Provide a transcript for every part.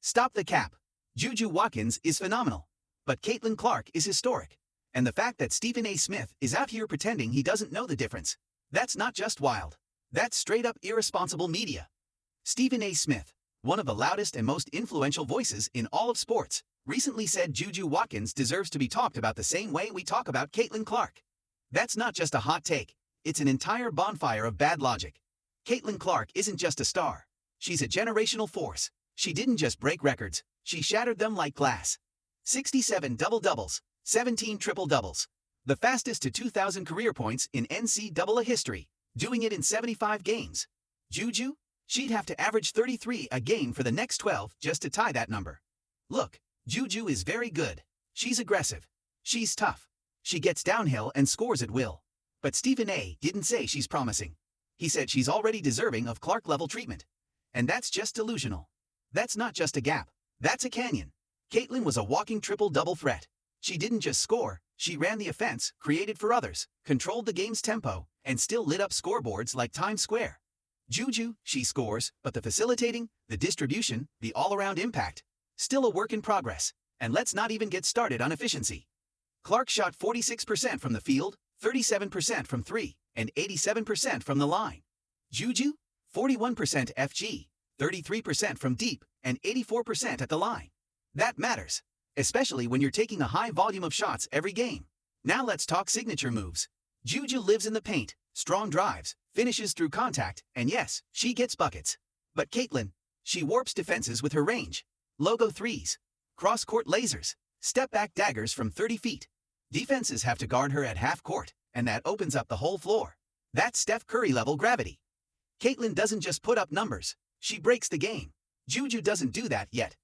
Stop the cap. JuJu Watkins is phenomenal. But Caitlin Clark is historic. And the fact that Stephen A. Smith is out here pretending he doesn't know the difference. That's not just wild. That's straight-up irresponsible media. Stephen A. Smith, one of the loudest and most influential voices in all of sports, recently said JuJu Watkins deserves to be talked about the same way we talk about Caitlin Clark. That's not just a hot take. It's an entire bonfire of bad logic. Caitlin Clark isn't just a star. She's a generational force. She didn't just break records, she shattered them like glass. 67 double-doubles, 17 triple-doubles. The fastest to 2,000 career points in NCAA history, doing it in 75 games. JuJu? She'd have to average 33 a game for the next 12 just to tie that number. Look, JuJu is very good. She's aggressive. She's tough. She gets downhill and scores at will. But Stephen A. didn't say she's promising. He said she's already deserving of Clark-level treatment. And that's just delusional. That's not just a gap. That's a canyon. Caitlin was a walking triple-double threat. She didn't just score, she ran the offense, created for others, controlled the game's tempo, and still lit up scoreboards like Times Square. JuJu, she scores, but the facilitating, the distribution, the all-around impact, still a work in progress. And let's not even get started on efficiency. Clark shot 46% from the field, 37% from three, and 87% from the line. JuJu? 41% FG, 33% from deep, and 84% at the line. That matters, especially when you're taking a high volume of shots every game. Now let's talk signature moves. JuJu lives in the paint, strong drives, finishes through contact, and yes, she gets buckets. But Caitlin, she warps defenses with her range. Logo threes, cross-court lasers, step-back daggers from 30 feet. Defenses have to guard her at half court, and that opens up the whole floor. That's Steph Curry-level gravity. Caitlin doesn't just put up numbers, she breaks the game. JuJu doesn't do that yet.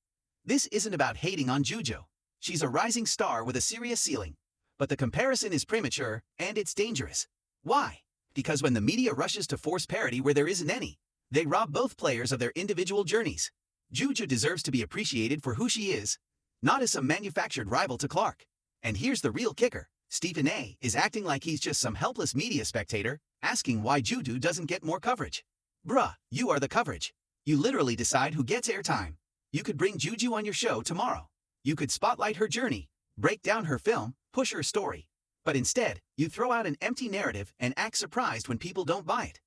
This isn't about hating on JuJu. She's a rising star with a serious ceiling. But the comparison is premature, and it's dangerous. Why? Because when the media rushes to force parity where there isn't any, they rob both players of their individual journeys. JuJu deserves to be appreciated for who she is, not as some manufactured rival to Clark. And here's the real kicker. Stephen A. is acting like he's just some helpless media spectator, asking why JuJu doesn't get more coverage. Bruh, you are the coverage. You literally decide who gets airtime. You could bring JuJu on your show tomorrow. You could spotlight her journey, break down her film, push her story. But instead, you throw out an empty narrative and act surprised when people don't buy it.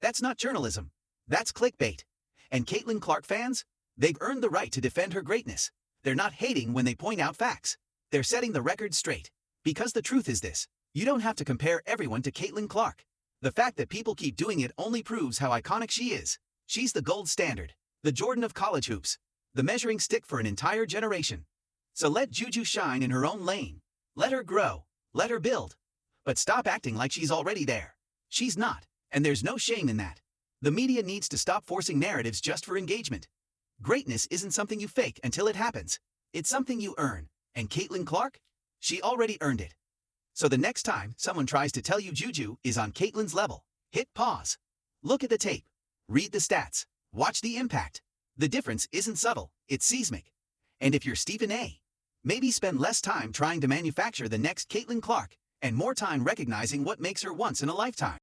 That's not journalism. That's clickbait. And Caitlin Clark fans? They've earned the right to defend her greatness. They're not hating when they point out facts. They're setting the record straight. Because the truth is this, you don't have to compare everyone to Caitlin Clark. The fact that people keep doing it only proves how iconic she is. She's the gold standard, the Jordan of college hoops, the measuring stick for an entire generation. So let JuJu shine in her own lane. Let her grow. Let her build. But stop acting like she's already there. She's not, and there's no shame in that. The media needs to stop forcing narratives just for engagement. Greatness isn't something you fake until it happens. It's something you earn. And Caitlin Clark? She already earned it. So the next time someone tries to tell you JuJu is on Caitlin's level, hit pause. Look at the tape. Read the stats. Watch the impact. The difference isn't subtle, it's seismic. And if you're Stephen A., maybe spend less time trying to manufacture the next Caitlin Clark and more time recognizing what makes her once in a lifetime.